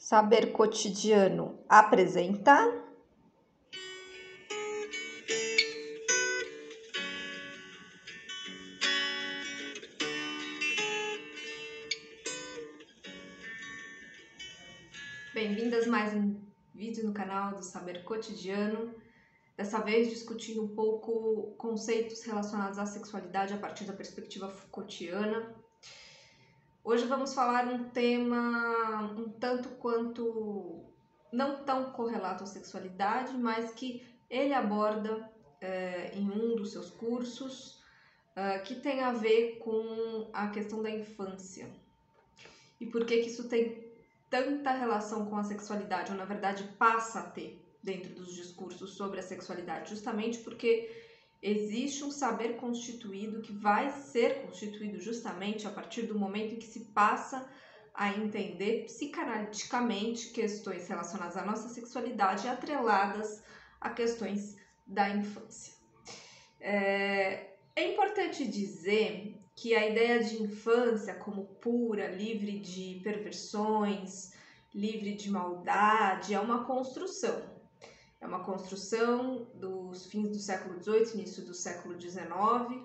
Saber Cotidiano apresenta Bem-vindas a mais um vídeo no canal do Saber Cotidiano, dessa vez discutindo um pouco conceitos relacionados à sexualidade a partir da perspectiva Foucaultiana. Hoje vamos falar um tema um tanto quanto não tão correlato à sexualidade, mas que ele aborda em um dos seus cursos, que tem a ver com a questão da infância. E por que isso tem tanta relação com a sexualidade, ou na verdade passa a ter dentro dos discursos sobre a sexualidade, justamente porque existe um saber constituído que vai ser constituído justamente a partir do momento em que se passa a entender psicanaliticamente questões relacionadas à nossa sexualidade atreladas a questões da infância. É importante dizer que a ideia de infância como pura, livre de perversões, livre de maldade, é uma construção. É uma construção dos fins do século XVIII, início do século XIX,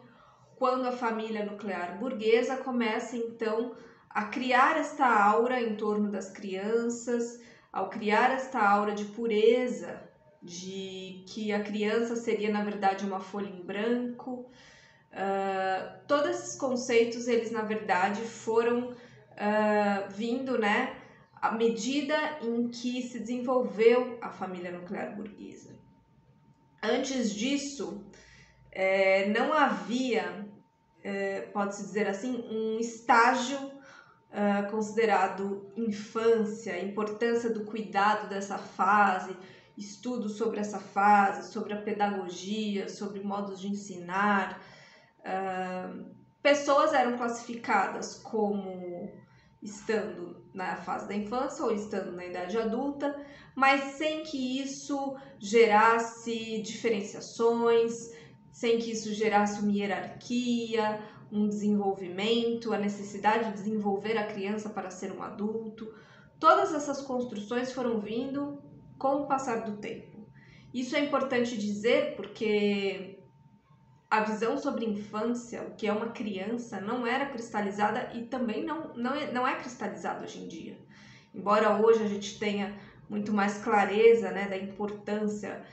quando a família nuclear burguesa começa então a criar esta aura em torno das crianças, ao criar esta aura de pureza, de que a criança seria na verdade uma folha em branco. Todos esses conceitos, eles na verdade foram vindo, né, à medida em que se desenvolveu a família nuclear burguesa. Antes disso, não havia, pode-se dizer assim, um estágio considerado infância, a importância do cuidado dessa fase, estudos sobre essa fase, sobre a pedagogia, sobre modos de ensinar. Pessoas eram classificadas como estando na fase da infância ou estando na idade adulta, mas sem que isso gerasse diferenciações, sem que isso gerasse uma hierarquia, um desenvolvimento, a necessidade de desenvolver a criança para ser um adulto. Todas essas construções foram vindo com o passar do tempo. Isso é importante dizer porque a visão sobre infância, o que é uma criança, não era cristalizada e também não é cristalizada hoje em dia. Embora hoje a gente tenha muito mais clareza, né, da importância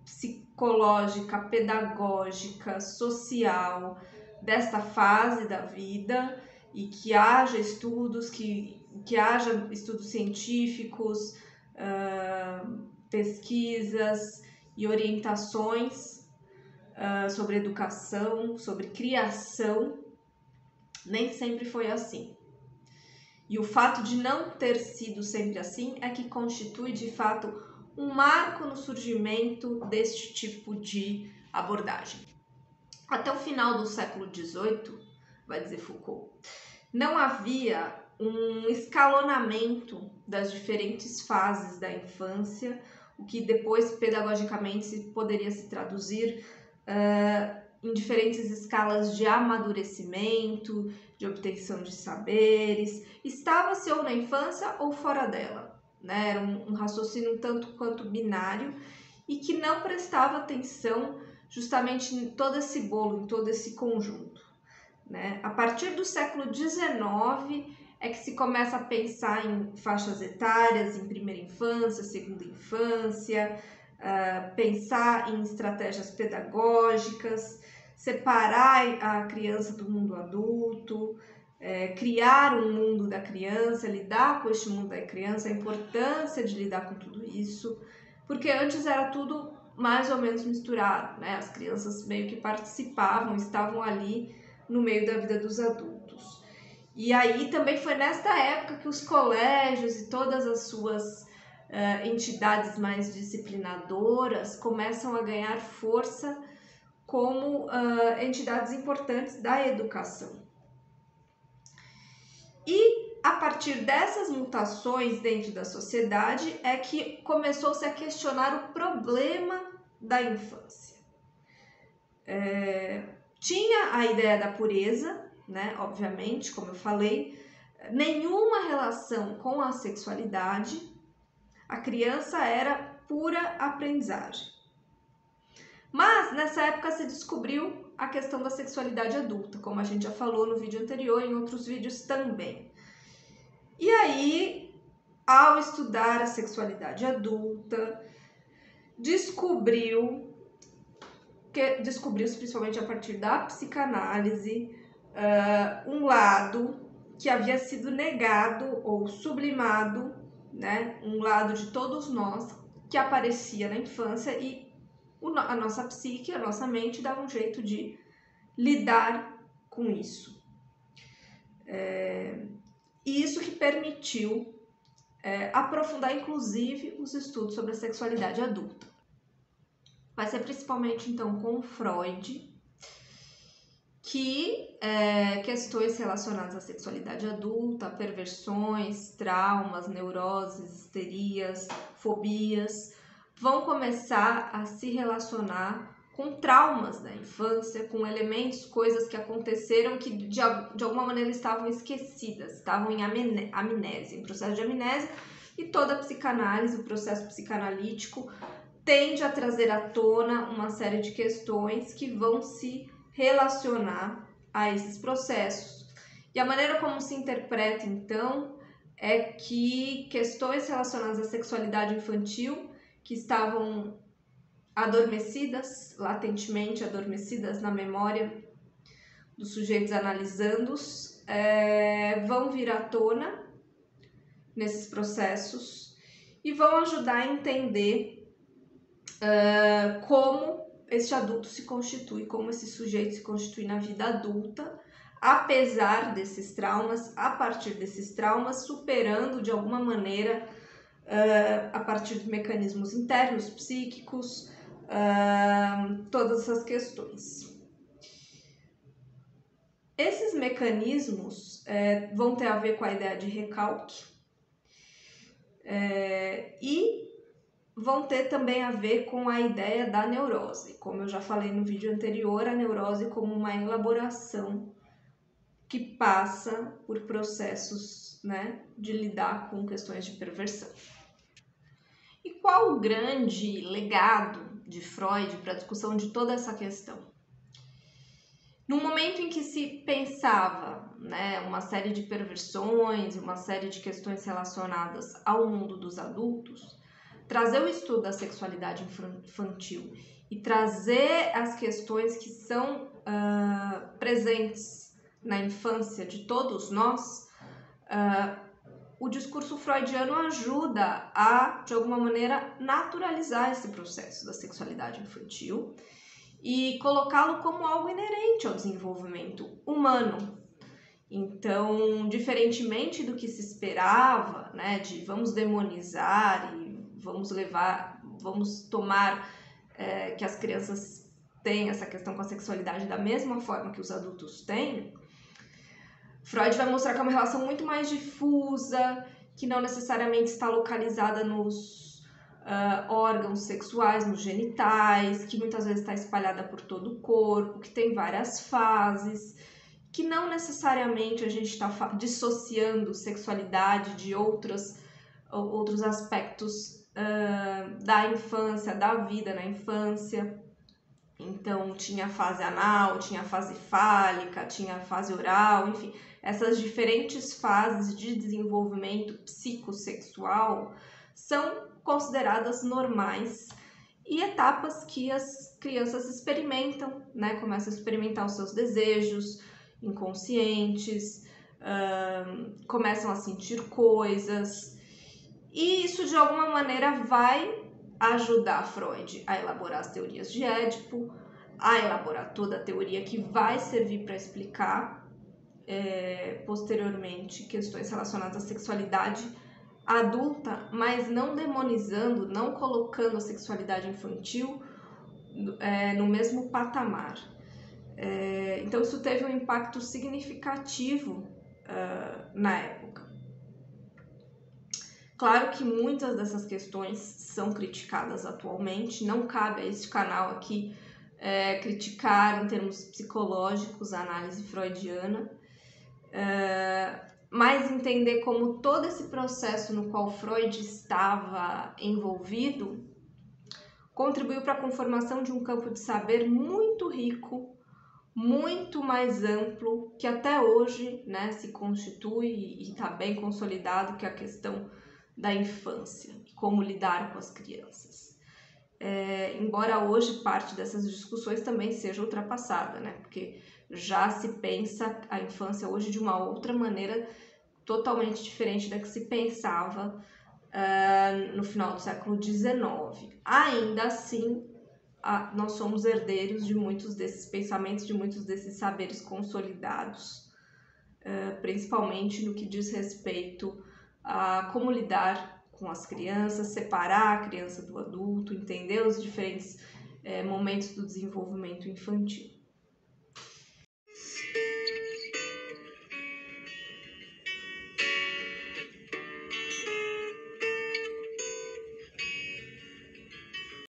psicológica, pedagógica, social desta fase da vida e que haja estudos, que haja estudos científicos, pesquisas e orientações sobre educação, sobre criação, nem sempre foi assim. E o fato de não ter sido sempre assim é que constitui, de fato, um marco no surgimento deste tipo de abordagem. Até o final do século XVIII, vai dizer Foucault, não havia um escalonamento das diferentes fases da infância, o que depois pedagogicamente poderia se traduzir em diferentes escalas de amadurecimento, de obtenção de saberes. Estava-se ou na infância ou fora dela, né? Era um raciocínio um tanto quanto binário e que não prestava atenção justamente em todo esse bolo, em todo esse conjunto, né? A partir do século XIX é que se começa a pensar em faixas etárias, em primeira infância, segunda infância, pensar em estratégias pedagógicas, separar a criança do mundo adulto, criar um mundo da criança, lidar com este mundo da criança, a importância de lidar com tudo isso, porque antes era tudo mais ou menos misturado, né? As crianças meio que participavam, estavam ali no meio da vida dos adultos. E aí também foi nesta época que os colégios e todas as suas entidades mais disciplinadoras começam a ganhar força como entidades importantes da educação. E a partir dessas mutações dentro da sociedade é que começou-se a questionar o problema da infância. Tinha a ideia da pureza, né? Obviamente, como eu falei, nenhuma relação com a sexualidade, a criança era pura aprendizagem. Mas nessa época se descobriu a questão da sexualidade adulta, como a gente já falou no vídeo anterior e em outros vídeos também. E aí, ao estudar a sexualidade adulta, descobriu-se principalmente a partir da psicanálise, um lado que havia sido negado ou sublimado, né? Um lado de todos nós que aparecia na infância e a nossa psique, a nossa mente dava um jeito de lidar com isso. E isso que permitiu aprofundar, inclusive, os estudos sobre a sexualidade adulta. Vai ser principalmente, então, com Freud, que questões relacionadas à sexualidade adulta, perversões, traumas, neuroses, histerias, fobias, vão começar a se relacionar com traumas da infância, com elementos, coisas que aconteceram que de alguma maneira estavam esquecidas, estavam em amnésia, em processo de amnésia, e toda a psicanálise, o processo psicanalítico, tende a trazer à tona uma série de questões que vão se relacionar a esses processos. E a maneira como se interpreta, então, é que questões relacionadas à sexualidade infantil, que estavam adormecidas, latentemente adormecidas na memória dos sujeitos analisando-os, vão vir à tona nesses processos e vão ajudar a entender como esse adulto se constitui, como esse sujeito se constitui na vida adulta, apesar desses traumas, a partir desses traumas, superando de alguma maneira, a partir de mecanismos internos, psíquicos, todas essas questões. Esses mecanismos vão ter a ver com a ideia de recalque e vão ter também a ver com a ideia da neurose. Como eu já falei no vídeo anterior, a neurose como uma elaboração que passa por processos, né, de lidar com questões de perversão. E qual o grande legado de Freud para a discussão de toda essa questão? No momento em que se pensava, né, uma série de perversões, uma série de questões relacionadas ao mundo dos adultos, trazer o estudo da sexualidade infantil e trazer as questões que são presentes na infância de todos nós, o discurso freudiano ajuda a, de alguma maneira, naturalizar esse processo da sexualidade infantil e colocá-lo como algo inerente ao desenvolvimento humano. Então, diferentemente do que se esperava, né, de vamos demonizar e vamos tomar que as crianças têm essa questão com a sexualidade da mesma forma que os adultos têm, Freud vai mostrar que é uma relação muito mais difusa, que não necessariamente está localizada nos órgãos sexuais, nos genitais, que muitas vezes está espalhada por todo o corpo, que tem várias fases, que não necessariamente a gente está dissociando sexualidade de outros aspectos da infância, da vida na infância. Então, tinha a fase anal, tinha a fase fálica, tinha a fase oral, enfim, essas diferentes fases de desenvolvimento psicossexual são consideradas normais e etapas que as crianças experimentam, né? Começam a experimentar os seus desejos inconscientes, começam a sentir coisas, e isso de alguma maneira vai ajudar Freud a elaborar as teorias de Édipo, a elaborar toda a teoria que vai servir para explicar posteriormente questões relacionadas à sexualidade adulta, mas não demonizando, não colocando a sexualidade infantil no mesmo patamar. Então isso teve um impacto significativo na época. Claro que muitas dessas questões são criticadas atualmente, não cabe a este canal aqui criticar em termos psicológicos a análise freudiana, mas entender como todo esse processo no qual Freud estava envolvido contribuiu para a conformação de um campo de saber muito rico, muito mais amplo, que até hoje, né, se constitui e está bem consolidado, que é a questão da infância, como lidar com as crianças. Embora hoje parte dessas discussões também seja ultrapassada, né, porque já se pensa a infância hoje de uma outra maneira totalmente diferente da que se pensava no final do século XIX. Ainda assim, nós somos herdeiros de muitos desses pensamentos, de muitos desses saberes consolidados, principalmente no que diz respeito a como lidar com as crianças, separar a criança do adulto, entender os diferentes momentos do desenvolvimento infantil.